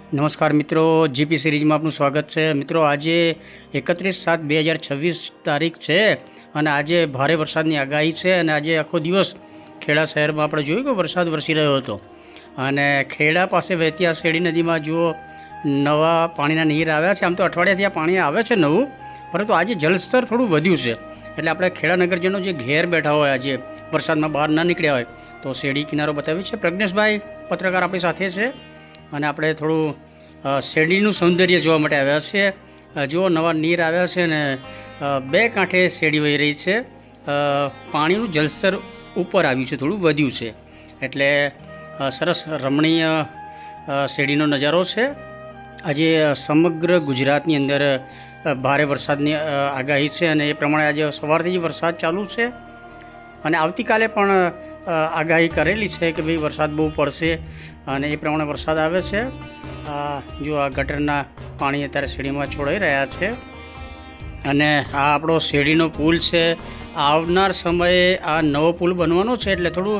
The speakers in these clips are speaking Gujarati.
નમસ્કાર મિત્રો, જીપી સિરીઝમાં આપનું સ્વાગત છે। મિત્રો, આજે 31/7/2026 તારીખ છે અને આજે ભારે વરસાદની આગાહી છે અને આજે આખો દિવસ ખેડા શહેરમાં આપણે જોયું કે વરસાદ વરસી રહ્યો હતો અને ખેડા પાસે વહેતી આ શેરડી નદીમાં જુઓ નવા પાણીના નીર આવ્યા છે। આમ તો અઠવાડિયાથી આ પાણી આવે છે નવું, પરંતુ આજે જળસ્તર થોડું વધ્યું છે એટલે આપણે ખેડા નગરજનો જે ઘેર બેઠા હોય, આજે વરસાદમાં બહાર ન નીકળ્યા હોય તો શેરડી કિનારો બતાવ્યું છે। પ્રજ્ઞેશભાઈ પત્રકાર આપણી સાથે છે અને આપણે થોડું શેરડીનું સૌંદર્ય જોવા માટે આવ્યા છીએ। જો નવા નીર આવ્યા છે ને બે કાંઠે શેરડી વહી રહી છે, પાણીનું જળસ્તર ઉપર આવ્યું છે, થોડું વધ્યું છે એટલે સરસ રમણીય શેરડીનો નજારો છે। આજે સમગ્ર ગુજરાતની અંદર ભારે વરસાદની આગાહી છે અને એ પ્રમાણે આજે સવારથી જ વરસાદ ચાલુ છે અને આવતીકાલે પણ આગાહી કરેલી છે કે ભાઈ વરસાદ બહુ પડશે અને એ પ્રમાણે વરસાદ આવે છે। જો આ ગટરના પાણી અત્યારે શેરડીમાં છોડાઈ રહ્યા છે અને આ આપણો શેરડીનો પુલ છે। આવનાર સમયે આ નવો પુલ બનવાનો છે એટલે થોડું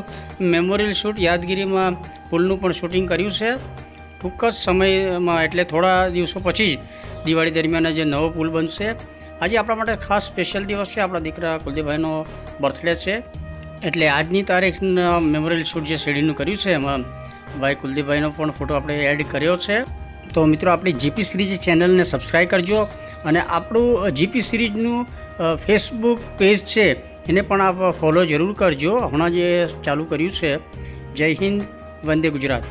મેમોરિયલ શૂટ યાદગીરીમાં પુલનું પણ શૂટિંગ કર્યું છે ટૂંક જ સમયમાં, એટલે થોડા દિવસો પછી જ દિવાળી દરમિયાન જે નવો પુલ બનશે। આજે આપણા માટે ખાસ સ્પેશિયલ દિવસ છે, આપણા દીકરા કુલદીપભાઈનો બર્થડે છે એટલે આજની તારીખના મેમોરિયલ શૂટ જે શેરડીનું કર્યું છે એમાં ભાઈ કુલદીપભાઈનો પણ ફોટો આપણે એડ કર્યો છે। તો મિત્રો, આપણી જીપી સિરીઝ ચેનલને સબસ્ક્રાઈબ કરજો અને આપણું જીપી સિરીઝનું ફેસબુક પેજ છે એને પણ આપ ફોલો જરૂર કરજો। હમણાં જે ચાલુ કર્યું છે। જય હિન્દ, વંદે ગુજરાત।